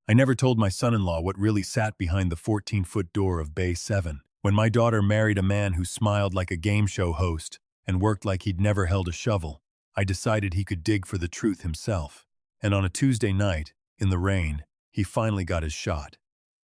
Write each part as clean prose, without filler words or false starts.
I never told my son-in-law what really sat behind the 14-foot door of Bay 7. When my daughter married a man who smiled like a game show host and worked like he'd never held a shovel, I decided he could dig for the truth himself. And on a Tuesday night, in the rain, he finally got his shot.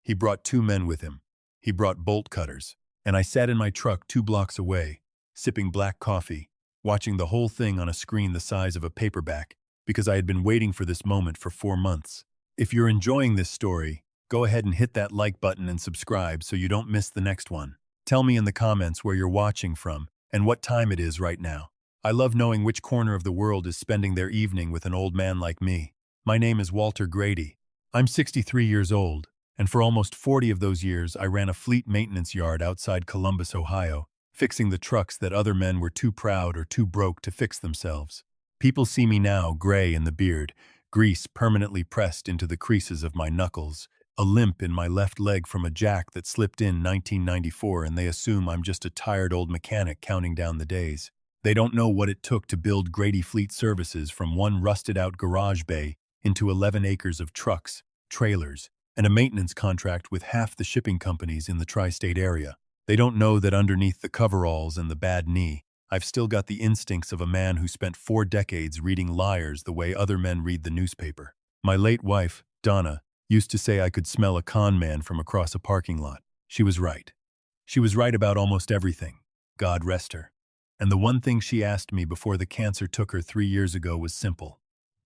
He brought 2 men with him. He brought bolt cutters. And I sat in my truck 2 blocks away, sipping black coffee, watching the whole thing on a screen the size of a paperback, because I had been waiting for this moment for 4 months. If you're enjoying this story, go ahead and hit that like button and subscribe so you don't miss the next one. Tell me in the comments where you're watching from and what time it is right now. I love knowing which corner of the world is spending their evening with an old man like me. My name is Walter Grady. I'm 63 years old, and for almost 40 of those years I ran a fleet maintenance yard outside Columbus, Ohio, fixing the trucks that other men were too proud or too broke to fix themselves. People see me now, gray in the beard, grease permanently pressed into the creases of my knuckles, a limp in my left leg from a jack that slipped in 1994, and they assume I'm just a tired old mechanic counting down the days. They don't know what it took to build Grady Fleet Services from one rusted-out garage bay into 11 acres of trucks, trailers, and a maintenance contract with half the shipping companies in the tri-state area. They don't know that underneath the coveralls and the bad knee, I've still got the instincts of a man who spent 4 decades reading liars the way other men read the newspaper. My late wife, Donna, used to say I could smell a con man from across a parking lot. She was right. She was right about almost everything. God rest her. And the one thing she asked me before the cancer took her 3 years ago was simple.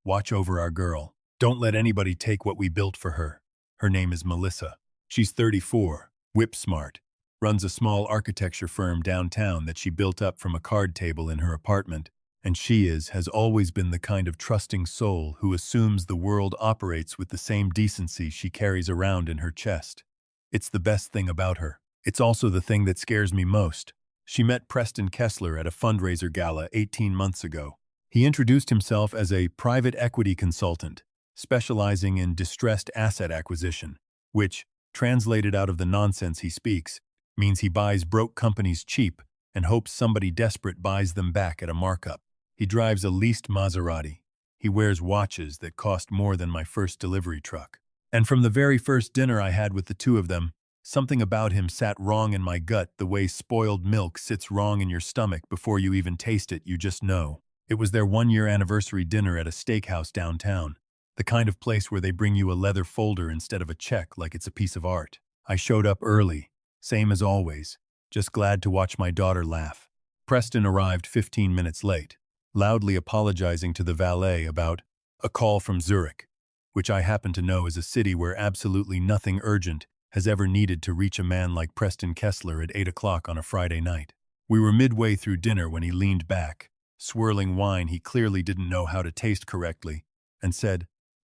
Watch over our girl. Don't let anybody take what we built for her. Her name is Melissa. She's 34, whip smart, runs a small architecture firm downtown that she built up from a card table in her apartment, and has always been the kind of trusting soul who assumes the world operates with the same decency she carries around in her chest. It's the best thing about her. It's also the thing that scares me most. She met Preston Kessler at a fundraiser gala 18 months ago. He introduced himself as a private equity consultant, specializing in distressed asset acquisition, which, translated out of the nonsense he speaks, means he buys broke companies cheap and hopes somebody desperate buys them back at a markup. He drives a leased Maserati. He wears watches that cost more than my first delivery truck. And from the very first dinner I had with the two of them, something about him sat wrong in my gut the way spoiled milk sits wrong in your stomach before you even taste it, you just know. It was their 1-year anniversary dinner at a steakhouse downtown, the kind of place where they bring you a leather folder instead of a check like it's a piece of art. I showed up early. Same as always, just glad to watch my daughter laugh. Preston arrived 15 minutes late, loudly apologizing to the valet about a call from Zurich, which I happen to know is a city where absolutely nothing urgent has ever needed to reach a man like Preston Kessler at 8 o'clock on a Friday night. We were midway through dinner when he leaned back, swirling wine he clearly didn't know how to taste correctly, and said,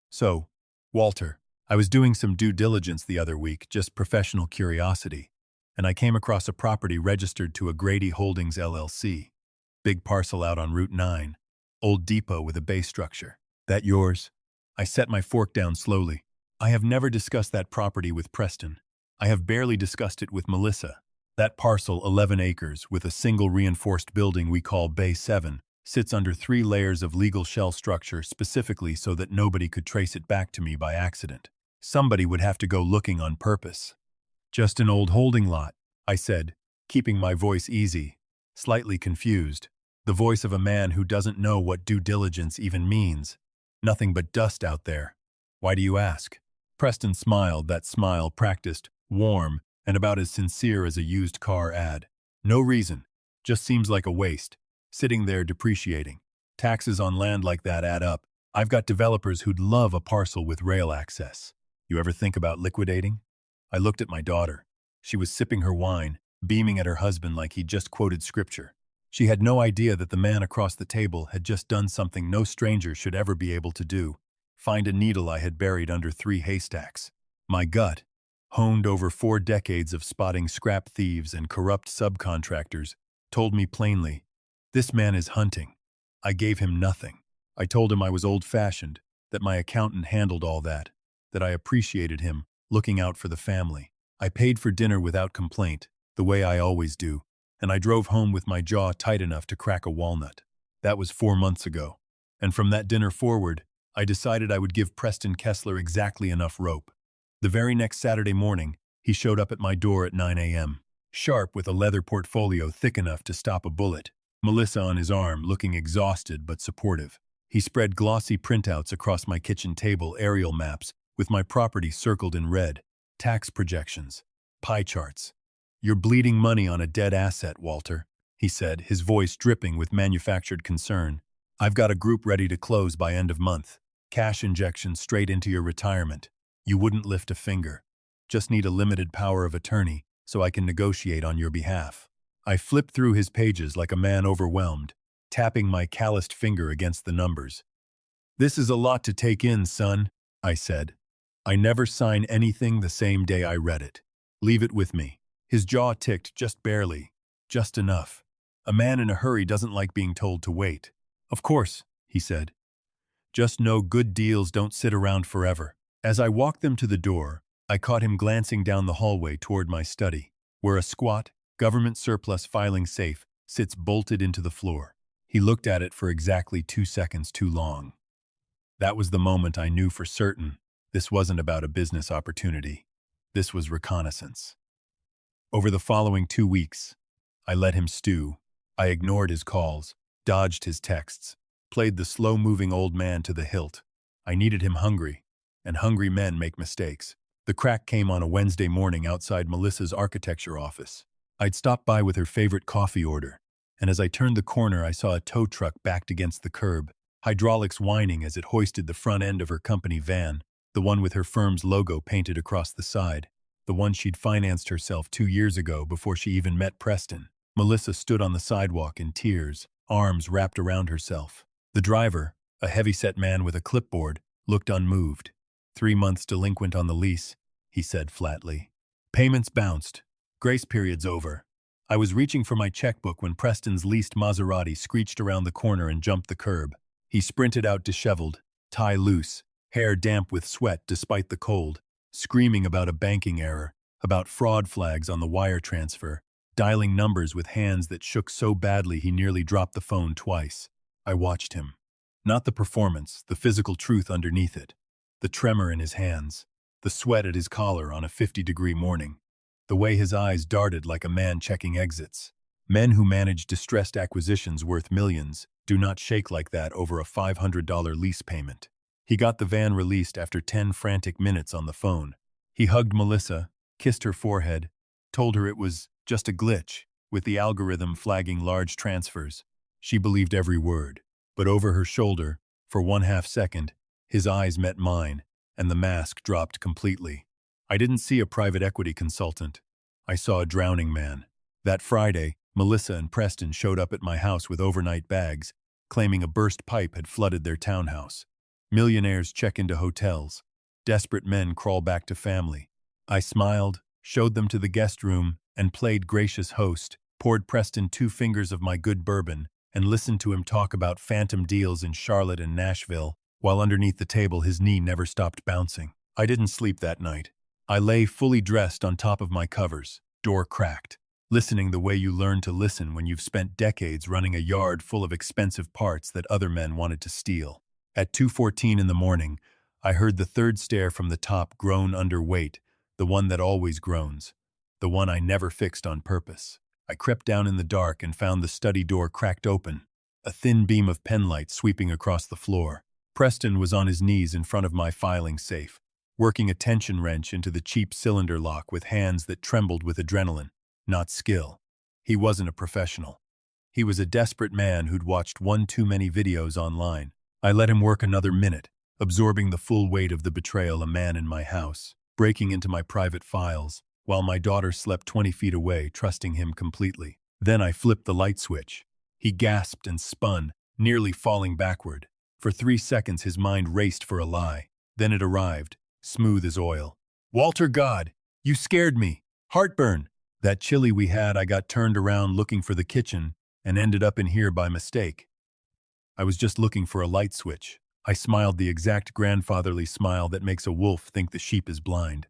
"So, Walter, I was doing some due diligence the other week, just professional curiosity, and I came across a property registered to a Grady Holdings LLC. Big parcel out on Route 9. Old depot with a bay structure. That yours?" I set my fork down slowly. I have never discussed that property with Preston. I have barely discussed it with Melissa. That parcel, 11 acres, with a single reinforced building we call Bay 7, sits under 3 layers of legal shell structure specifically so that nobody could trace it back to me by accident. Somebody would have to go looking on purpose. "Just an old holding lot," I said, keeping my voice easy, slightly confused, the voice of a man who doesn't know what due diligence even means. Nothing but dust out there. "Why do you ask?" Preston smiled, that smile practiced, warm, and about as sincere as a used car ad. "No reason. Just seems like a waste. Sitting there depreciating. Taxes on land like that add up. I've got developers who'd love a parcel with rail access. You ever think about liquidating?" I looked at my daughter. She was sipping her wine, beaming at her husband like he'd just quoted scripture. She had no idea that the man across the table had just done something no stranger should ever be able to do: find a needle I had buried under 3 haystacks. My gut, honed over 4 decades of spotting scrap thieves and corrupt subcontractors, told me plainly, this man is hunting. I gave him nothing. I told him I was old-fashioned, that my accountant handled all that I appreciated him, looking out for the family. I paid for dinner without complaint, the way I always do, and I drove home with my jaw tight enough to crack a walnut. That was 4 months ago. And from that dinner forward, I decided I would give Preston Kessler exactly enough rope. The very next Saturday morning, he showed up at my door at 9 a.m., sharp with a leather portfolio thick enough to stop a bullet, Melissa on his arm, looking exhausted but supportive. He spread glossy printouts across my kitchen table, aerial maps, with my property circled in red, tax projections, pie charts. "You're bleeding money on a dead asset, Walter," he said, his voice dripping with manufactured concern. "I've got a group ready to close by end of month. Cash injection straight into your retirement. You wouldn't lift a finger. Just need a limited power of attorney so I can negotiate on your behalf." I flipped through his pages like a man overwhelmed, tapping my calloused finger against the numbers. "This is a lot to take in, son," I said. "I never sign anything the same day I read it. Leave it with me." His jaw ticked just barely, just enough. A man in a hurry doesn't like being told to wait. "Of course," he said. "Just know good deals don't sit around forever." As I walked them to the door, I caught him glancing down the hallway toward my study, where a squat, government surplus filing safe sits bolted into the floor. He looked at it for exactly 2 seconds too long. That was the moment I knew for certain this wasn't about a business opportunity. This was reconnaissance. Over the following 2 weeks, I let him stew. I ignored his calls, dodged his texts, played the slow-moving old man to the hilt. I needed him hungry, and hungry men make mistakes. The crack came on a Wednesday morning outside Melissa's architecture office. I'd stopped by with her favorite coffee order, and as I turned the corner I saw a tow truck backed against the curb, hydraulics whining as it hoisted the front end of her company van, the one with her firm's logo painted across the side, the one she'd financed herself 2 years ago before she even met Preston. Melissa stood on the sidewalk in tears, arms wrapped around herself. The driver, a heavy-set man with a clipboard, looked unmoved. 3 months delinquent on the lease, he said flatly. Payments bounced. Grace period's over. I was reaching for my checkbook when Preston's leased Maserati screeched around the corner and jumped the curb. He sprinted out disheveled, tie loose, hair damp with sweat despite the cold, screaming about a banking error, about fraud flags on the wire transfer, dialing numbers with hands that shook so badly he nearly dropped the phone twice. I watched him. Not the performance, the physical truth underneath it. The tremor in his hands, the sweat at his collar on a 50-degree morning, the way his eyes darted like a man checking exits. Men who manage distressed acquisitions worth millions do not shake like that over a $500 lease payment. He got the van released after 10 frantic minutes on the phone. He hugged Melissa, kissed her forehead, told her it was just a glitch, with the algorithm flagging large transfers. She believed every word, but over her shoulder, for 1/2 second, his eyes met mine, and the mask dropped completely. I didn't see a private equity consultant. I saw a drowning man. That Friday, Melissa and Preston showed up at my house with overnight bags, claiming a burst pipe had flooded their townhouse. Millionaires check into hotels. Desperate men crawl back to family. I smiled, showed them to the guest room, and played gracious host, poured Preston 2 fingers of my good bourbon, and listened to him talk about phantom deals in Charlotte and Nashville, while underneath the table his knee never stopped bouncing. I didn't sleep that night. I lay fully dressed on top of my covers, door cracked, listening the way you learn to listen when you've spent decades running a yard full of expensive parts that other men wanted to steal. At 2:14 in the morning, I heard the third stair from the top groan under weight, the one that always groans, the one I never fixed on purpose. I crept down in the dark and found the study door cracked open, a thin beam of penlight sweeping across the floor. Preston was on his knees in front of my filing safe, working a tension wrench into the cheap cylinder lock with hands that trembled with adrenaline, not skill. He wasn't a professional. He was a desperate man who'd watched one too many videos online. I let him work another minute, absorbing the full weight of the betrayal, a man in my house, breaking into my private files, while my daughter slept 20 feet away, trusting him completely. Then I flipped the light switch. He gasped and spun, nearly falling backward. For 3 seconds his mind raced for a lie. Then it arrived, smooth as oil. "Walter, God, you scared me. Heartburn." That chili we had, I got turned around looking for the kitchen and ended up in here by mistake. I was just looking for a light switch. I smiled the exact grandfatherly smile that makes a wolf think the sheep is blind.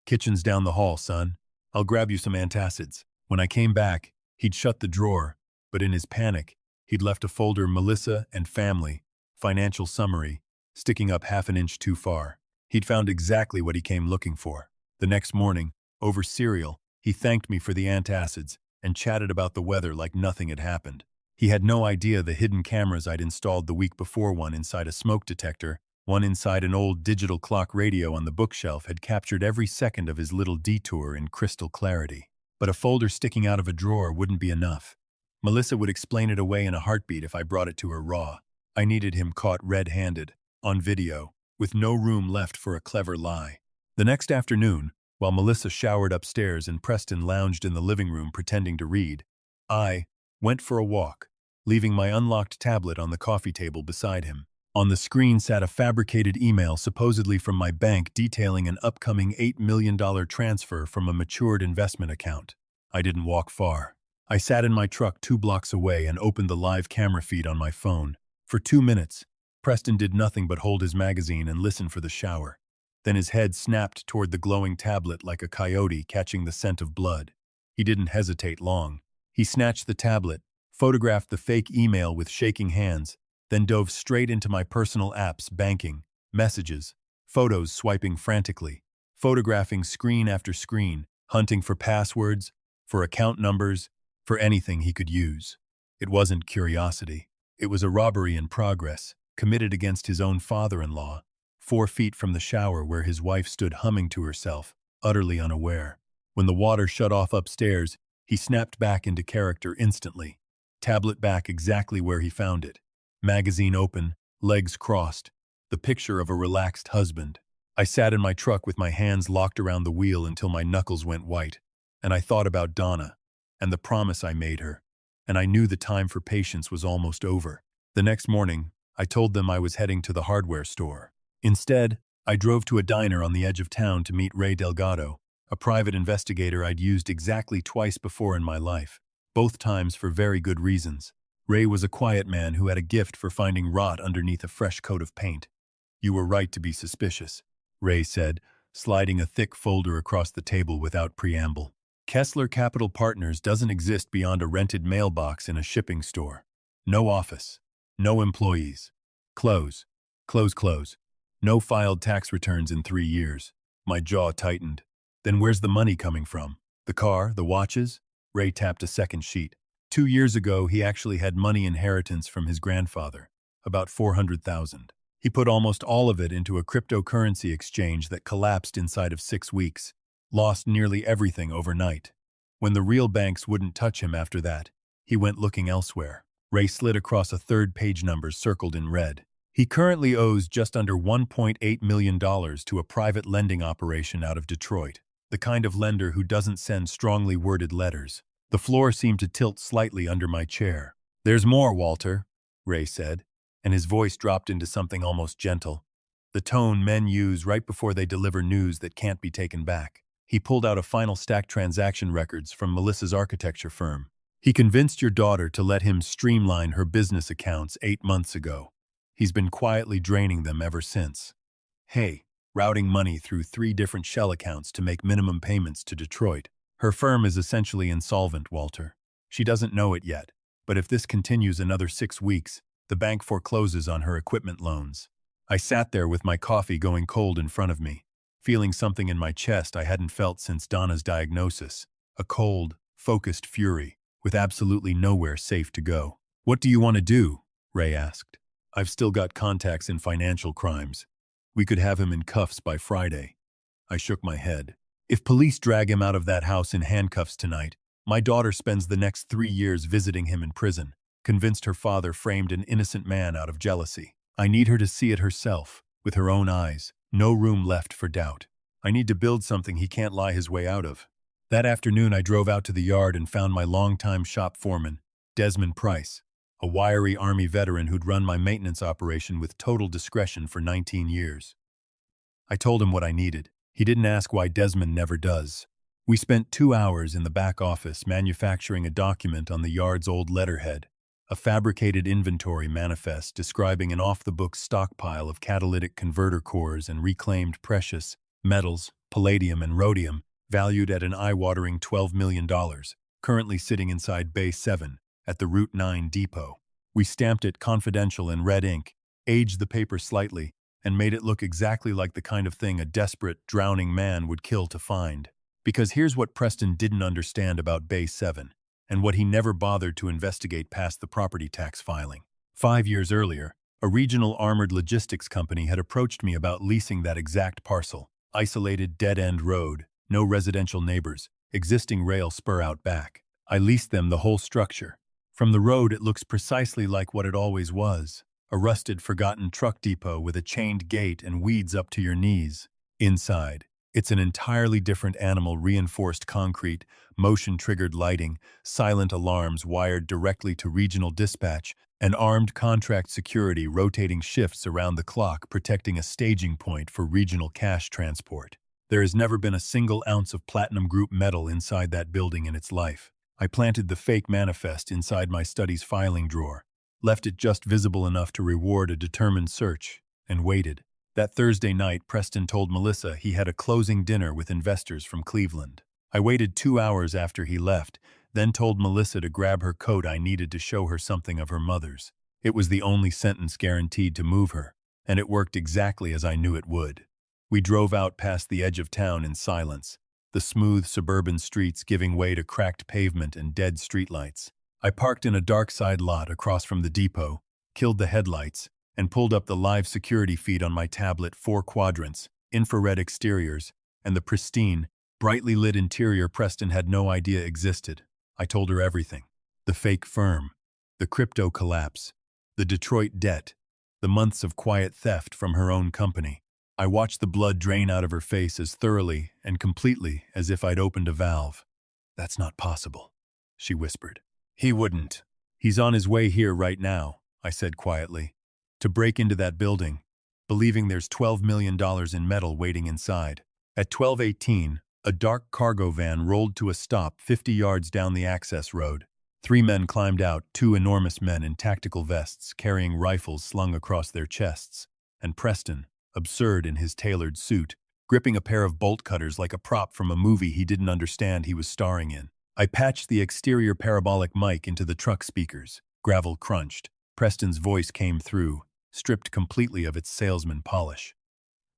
"Kitchen's down the hall, son. I'll grab you some antacids." When I came back, he'd shut the drawer, but in his panic, he'd left a folder: Melissa and family, financial summary, sticking up half an inch too far. He'd found exactly what he came looking for. The next morning, over cereal, he thanked me for the antacids and chatted about the weather like nothing had happened. He had no idea the hidden cameras I'd installed the week before, one inside a smoke detector, one inside an old digital clock radio on the bookshelf, had captured every second of his little detour in crystal clarity. But a folder sticking out of a drawer wouldn't be enough. Melissa would explain it away in a heartbeat if I brought it to her raw. I needed him caught red-handed, on video, with no room left for a clever lie. The next afternoon, while Melissa showered upstairs and Preston lounged in the living room pretending to read, I went for a walk, leaving my unlocked tablet on the coffee table beside him. On the screen sat a fabricated email supposedly from my bank detailing an upcoming $8 million transfer from a matured investment account. I didn't walk far. I sat in my truck 2 blocks away and opened the live camera feed on my phone. For 2 minutes, Preston did nothing but hold his magazine and listen for the shower. Then his head snapped toward the glowing tablet like a coyote catching the scent of blood. He didn't hesitate long. He snatched the tablet, photographed the fake email with shaking hands, then dove straight into my personal apps, banking, messages, photos, swiping frantically, photographing screen after screen, hunting for passwords, for account numbers, for anything he could use. It wasn't curiosity. It was a robbery in progress, committed against his own father-in-law, 4 feet from the shower where his wife stood humming to herself, utterly unaware. When the water shut off upstairs, he snapped back into character instantly. Tablet back exactly where he found it. Magazine open, legs crossed. The picture of a relaxed husband. I sat in my truck with my hands locked around the wheel until my knuckles went white. And I thought about Donna, and the promise I made her. And I knew the time for patience was almost over. The next morning, I told them I was heading to the hardware store. Instead, I drove to a diner on the edge of town to meet Ray Delgado, a private investigator I'd used exactly twice before in my life, both times for very good reasons. Ray was a quiet man who had a gift for finding rot underneath a fresh coat of paint. "You were right to be suspicious," Ray said, sliding a thick folder across the table without preamble. "Kessler Capital Partners doesn't exist beyond a rented mailbox in a shipping store. No office. No employees. Close. Close, close. No filed tax returns in 3 years." My jaw tightened. "Then where's the money coming from? The car? The watches?" Ray tapped a second sheet. 2 years ago, he actually had money inheritance from his grandfather, about $400,000. He put almost all of it into a cryptocurrency exchange that collapsed inside of 6 weeks. Lost nearly everything overnight. When the real banks wouldn't touch him after that, he went looking elsewhere. Ray slid across a third page number circled in red. He currently owes just under $1.8 million to a private lending operation out of Detroit, the kind of lender who doesn't send strongly worded letters. The floor seemed to tilt slightly under my chair. "There's more, Walter," Ray said, and his voice dropped into something almost gentle, the tone men use right before they deliver news that can't be taken back. He pulled out a final stack transaction records from Melissa's architecture firm. "He convinced your daughter to let him streamline her business accounts 8 months ago. He's been quietly draining them ever since. Hey, routing money through 3 different shell accounts to make minimum payments to Detroit. Her firm is essentially insolvent, Walter. She doesn't know it yet, but if this continues another 6 weeks, the bank forecloses on her equipment loans." I sat there with my coffee going cold in front of me, feeling something in my chest I hadn't felt since Donna's diagnosis. A cold, focused fury, with absolutely nowhere safe to go. "What do you want to do?" Ray asked. "I've still got contacts in financial crimes. We could have him in cuffs by Friday." I shook my head. "If police drag him out of that house in handcuffs tonight, my daughter spends the next 3 years visiting him in prison, convinced her father framed an innocent man out of jealousy. I need her to see it herself, with her own eyes. No room left for doubt. I need to build something he can't lie his way out of." That afternoon, I drove out to the yard and found my longtime shop foreman, Desmond Price, a wiry Army veteran who'd run my maintenance operation with total discretion for 19 years. I told him what I needed. He didn't ask why Desmond never does. We spent 2 hours in the back office manufacturing a document on the yard's old letterhead, a fabricated inventory manifest describing an off-the-books stockpile of catalytic converter cores and reclaimed precious metals, palladium and rhodium, valued at an eye-watering $12 million, currently sitting inside Bay 7 at the Route 9 depot. We stamped it confidential in red ink, aged the paper slightly, and made it look exactly like the kind of thing a desperate, drowning man would kill to find. Because here's what Preston didn't understand about Bay 7, and what he never bothered to investigate past the property tax filing. 5 years earlier, a regional armored logistics company had approached me about leasing that exact parcel. Isolated, dead-end road, no residential neighbors, existing rail spur out back. I leased them the whole structure. From the road, it looks precisely like what it always was. A rusted, forgotten truck depot with a chained gate and weeds up to your knees. Inside, it's an entirely different animal, reinforced concrete, motion-triggered lighting, silent alarms wired directly to regional dispatch, and armed contract security rotating shifts around the clock protecting a staging point for regional cash transport. There has never been a single ounce of platinum group metal inside that building in its life. I planted the fake manifest inside my study's filing drawer, left it just visible enough to reward a determined search, and waited. That Thursday night, Preston told Melissa he had a closing dinner with investors from Cleveland. I waited 2 hours after he left, then told Melissa to grab her coat. I needed to show her something of her mother's. It was the only sentence guaranteed to move her, and it worked exactly as I knew it would. We drove out past the edge of town in silence, the smooth suburban streets giving way to cracked pavement and dead streetlights. I parked in a dark side lot across from the depot, killed the headlights, and pulled up the live security feed on my tablet. 4 quadrants, infrared exteriors, and the pristine, brightly lit interior Preston had no idea existed. I told her everything. The fake firm, the crypto collapse, the Detroit debt, the months of quiet theft from her own company. I watched the blood drain out of her face as thoroughly and completely as if I'd opened a valve. "That's not possible," she whispered. "He wouldn't. He's on his way here right now," I said quietly, "to break into that building, believing there's $12 million in metal waiting inside." At 12:18, a dark cargo van rolled to a stop 50 yards down the access road. 3 men climbed out, 2 enormous men in tactical vests carrying rifles slung across their chests, and Preston, absurd in his tailored suit, gripping a pair of bolt cutters like a prop from a movie he didn't understand he was starring in. I patched the exterior parabolic mic into the truck speakers. Gravel crunched. Preston's voice came through, stripped completely of its salesman polish.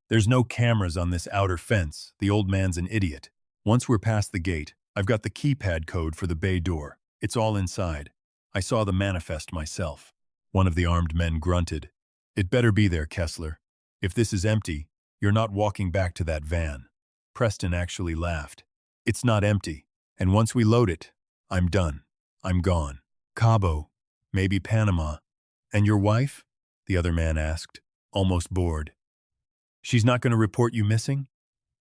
"There's no cameras on this outer fence. The old man's an idiot. Once we're past the gate, I've got the keypad code for the bay door. It's all inside. I saw the manifest myself." One of the armed men grunted. "It better be there, Kessler. If this is empty, you're not walking back to that van." Preston actually laughed. "It's not empty, and once we load it, I'm done. I'm gone. Cabo, maybe Panama. And your wife?" the other man asked, almost bored. "She's not going to report you missing?"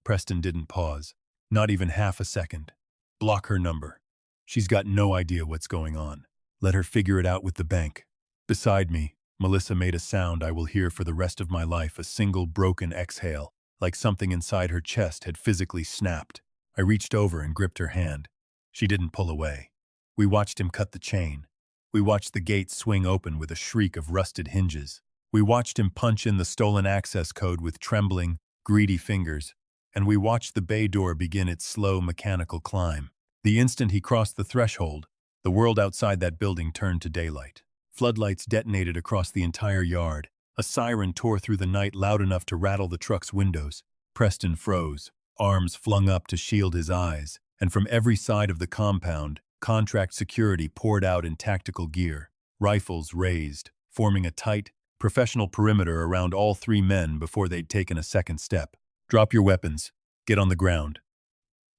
Preston didn't pause, not even half a second. "Block her number. She's got no idea what's going on. Let her figure it out with the bank." Beside me, Melissa made a sound I will hear for the rest of my life, a single broken exhale, like something inside her chest had physically snapped. I reached over and gripped her hand. She didn't pull away. We watched him cut the chain. We watched the gate swing open with a shriek of rusted hinges. We watched him punch in the stolen access code with trembling, greedy fingers, and we watched the bay door begin its slow, mechanical climb. The instant he crossed the threshold, the world outside that building turned to daylight. Floodlights detonated across the entire yard. A siren tore through the night loud enough to rattle the truck's windows. Preston froze, arms flung up to shield his eyes, and from every side of the compound, contract security poured out in tactical gear, rifles raised, forming a tight, professional perimeter around all 3 men before they'd taken a second step. "Drop your weapons. Get on the ground."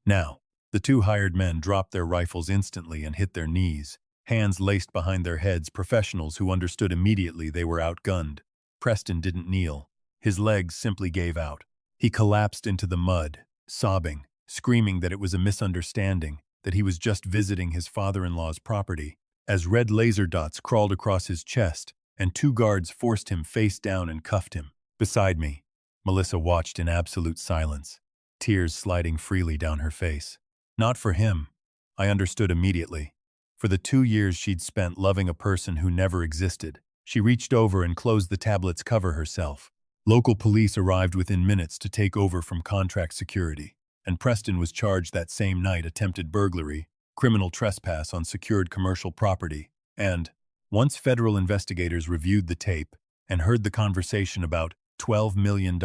Now, the 2 hired men dropped their rifles instantly and hit their knees, hands laced behind their heads, professionals who understood immediately they were outgunned. Preston didn't kneel. His legs simply gave out. He collapsed into the mud, sobbing, screaming that it was a misunderstanding, that he was just visiting his father-in-law's property, as red laser dots crawled across his chest, and 2 guards forced him face down and cuffed him. Beside me, Melissa watched in absolute silence, tears sliding freely down her face. Not for him. I understood immediately. For the 2 years she'd spent loving a person who never existed. She reached over and closed the tablet's cover herself. Local police arrived within minutes to take over from contract security, and Preston was charged that same night: attempted burglary, criminal trespass on secured commercial property, and, once federal investigators reviewed the tape and heard the conversation about $12 million.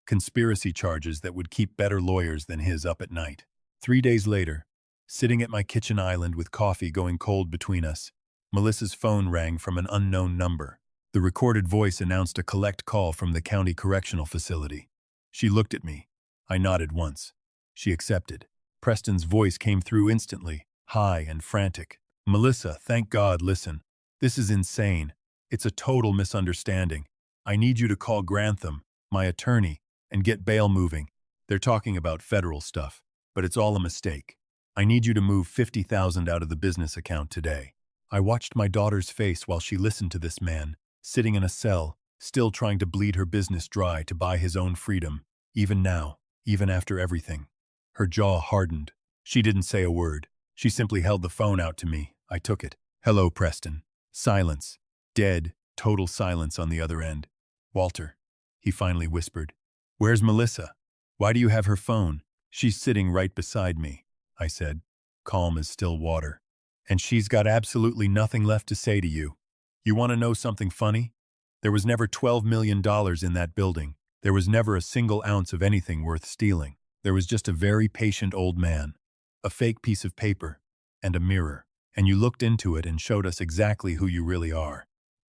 Conspiracy charges that would keep better lawyers than his up at night. 3 days later, sitting at my kitchen island with coffee going cold between us, Melissa's phone rang from an unknown number. The recorded voice announced a collect call from the county correctional facility. She looked at me. I nodded once. She accepted. Preston's voice came through instantly, high and frantic. "Melissa, thank God, listen. This is insane. It's a total misunderstanding. I need you to call Grantham, my attorney, and get bail moving. They're talking about federal stuff, but it's all a mistake. I need you to move $50,000 out of the business account today." I watched my daughter's face while she listened to this man, sitting in a cell, still trying to bleed her business dry to buy his own freedom, even now, even after everything. Her jaw hardened. She didn't say a word. She simply held the phone out to me. I took it. "Hello, Preston." Silence. Dead, total silence on the other end. "Walter," he finally whispered. "Where's Melissa? Why do you have her phone?" "She's sitting right beside me," I said, calm as still water. "And she's got absolutely nothing left to say to you. You want to know something funny? There was never $12 million in that building. There was never a single ounce of anything worth stealing. There was just a very patient old man, a fake piece of paper, and a mirror. And you looked into it and showed us exactly who you really are."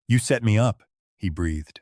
"You set me up," he breathed.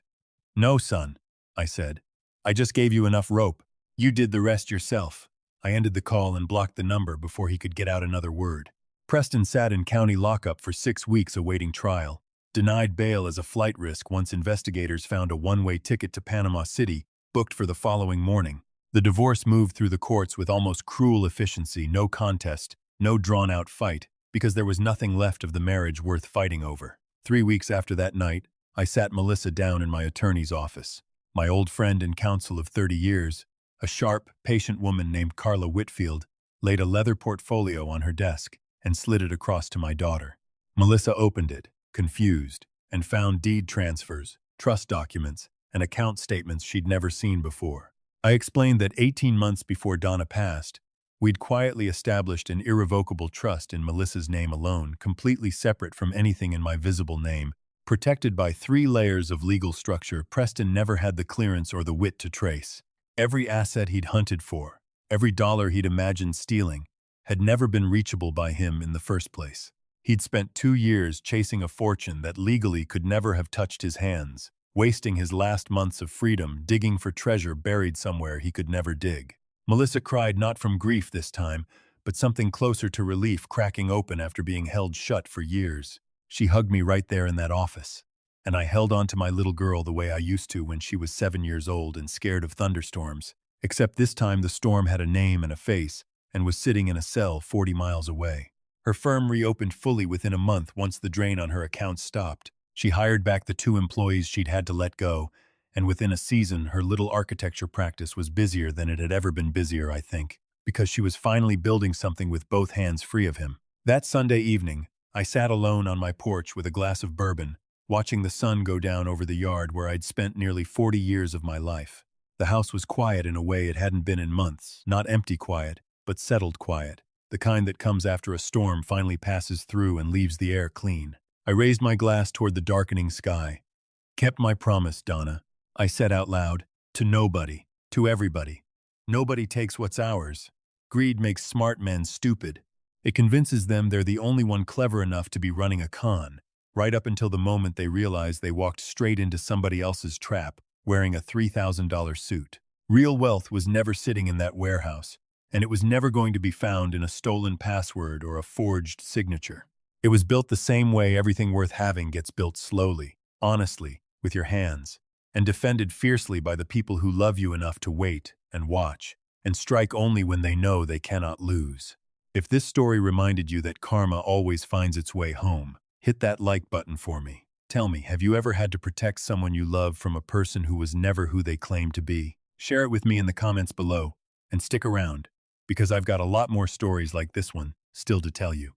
"No, son," I said. "I just gave you enough rope. You did the rest yourself." I ended the call and blocked the number before he could get out another word. Preston sat in county lockup for 6 weeks awaiting trial, denied bail as a flight risk once investigators found a one-way ticket to Panama City booked for the following morning. The divorce moved through the courts with almost cruel efficiency, no contest, no drawn-out fight, because there was nothing left of the marriage worth fighting over. 3 weeks after that night, I sat Melissa down in my attorney's office. My old friend and counsel of 30 years, a sharp, patient woman named Carla Whitfield, laid a leather portfolio on her desk and slid it across to my daughter. Melissa opened it, confused, and found deed transfers, trust documents, and account statements she'd never seen before. I explained that 18 months before Donna passed, we'd quietly established an irrevocable trust in Melissa's name alone, completely separate from anything in my visible name, protected by 3 layers of legal structure Preston never had the clearance or the wit to trace. Every asset he'd hunted for, every dollar he'd imagined stealing, had never been reachable by him in the first place. He'd spent 2 years chasing a fortune that legally could never have touched his hands, wasting his last months of freedom digging for treasure buried somewhere he could never dig. Melissa cried not from grief this time, but something closer to relief cracking open after being held shut for years. She hugged me right there in that office, and I held on to my little girl the way I used to when she was 7 years old and scared of thunderstorms, except this time the storm had a name and a face and was sitting in a cell 40 miles away. Her firm reopened fully within a month once the drain on her accounts stopped. She hired back the 2 employees she'd had to let go, and within a season, her little architecture practice was busier than it had ever been busier, I think, because she was finally building something with both hands free of him. That Sunday evening, I sat alone on my porch with a glass of bourbon, watching the sun go down over the yard where I'd spent nearly 40 years of my life. The house was quiet in a way it hadn't been in months, not empty quiet, but settled quiet, the kind that comes after a storm finally passes through and leaves the air clean. I raised my glass toward the darkening sky. "Kept my promise, Donna," I said out loud, "to nobody, to everybody. Nobody takes what's ours. Greed makes smart men stupid. It convinces them they're the only one clever enough to be running a con, right up until the moment they realize they walked straight into somebody else's trap, wearing a $3,000 suit. Real wealth was never sitting in that warehouse, and it was never going to be found in a stolen password or a forged signature. It was built the same way everything worth having gets built slowly, honestly, with your hands, and defended fiercely by the people who love you enough to wait and watch, and strike only when they know they cannot lose. If this story reminded you that karma always finds its way home, hit that like button for me. Tell me, have you ever had to protect someone you love from a person who was never who they claimed to be? Share it with me in the comments below, and stick around, because I've got a lot more stories like this one still to tell you.